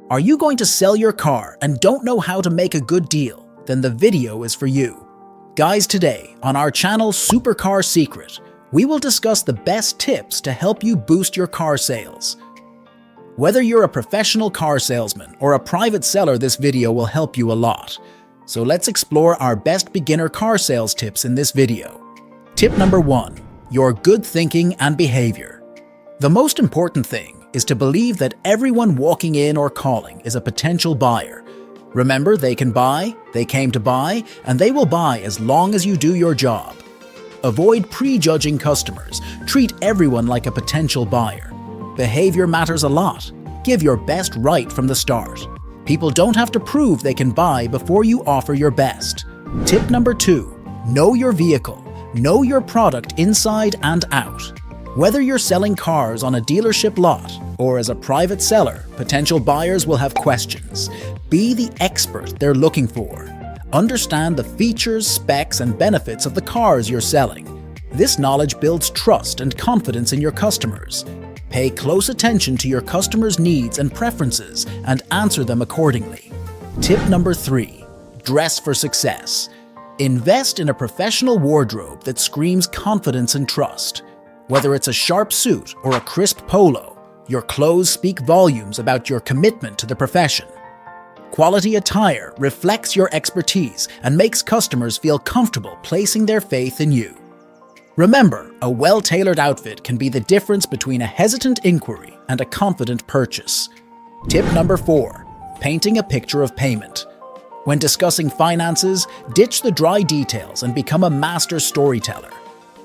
Are you going to sell your car and don't know how to make a good deal? Then the video is for you. Guys, today on our channel Supercar Secret, we will discuss the best tips to help you boost your car sales. Whether you're a professional car salesman or a private seller, this video will help you a lot. So let's explore our best beginner car sales tips in this video. Tip number 1. Your good thinking and behavior. The most important thing is to believe that everyone walking in or calling is a potential buyer. Remember, they can buy, they came to buy, and they will buy as long as you do your job. Avoid prejudging customers. Treat everyone like a potential buyer. Behavior matters a lot. Give your best right from the start. People don't have to prove they can buy before you offer your best. Tip number 2. Know your vehicle. Know your product inside and out. Whether you're selling cars on a dealership lot or as a private seller, potential buyers will have questions. Be the expert they're looking for. Understand the features, specs, and benefits of the cars you're selling. This knowledge builds trust and confidence in your customers. Pay close attention to your customers' needs and preferences and answer them accordingly. Tip number 3. Dress for success. Invest in a professional wardrobe that screams confidence and trust. Whether it's a sharp suit or a crisp polo, your clothes speak volumes about your commitment to the profession. Quality attire reflects your expertise and makes customers feel comfortable placing their faith in you. Remember, a well-tailored outfit can be the difference between a hesitant inquiry and a confident purchase. Tip number 4. Painting a picture of payment. When discussing finances, ditch the dry details and become a master storyteller.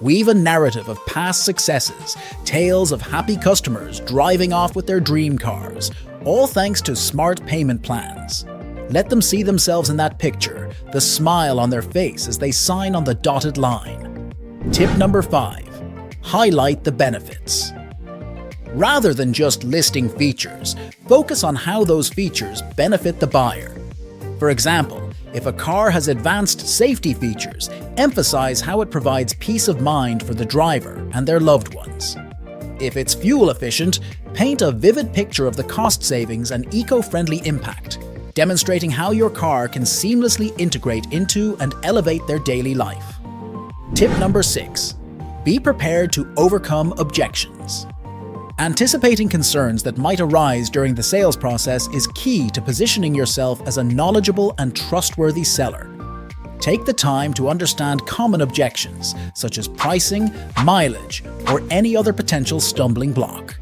Weave a narrative of past successes, tales of happy customers driving off with their dream cars, all thanks to smart payment plans. Let them see themselves in that picture, the smile on their face as they sign on the dotted line. Tip number 5. Highlight the benefits. Rather than just listing features, focus on how those features benefit the buyer. For example, if a car has advanced safety features, emphasize how it provides peace of mind for the driver and their loved ones. If it's fuel efficient, paint a vivid picture of the cost savings and eco-friendly impact, demonstrating how your car can seamlessly integrate into and elevate their daily life. Tip number 6. Be prepared to overcome objections. Anticipating concerns that might arise during the sales process is key to positioning yourself as a knowledgeable and trustworthy seller. Take the time to understand common objections, such as pricing, mileage, or any other potential stumbling block.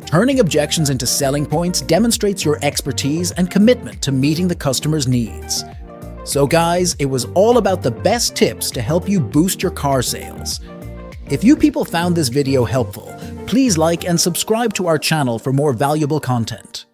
Turning objections into selling points demonstrates your expertise and commitment to meeting the customer's needs. So guys, it was all about the best tips to help you boost your car sales. If you people found this video helpful, please like and subscribe to our channel for more valuable content.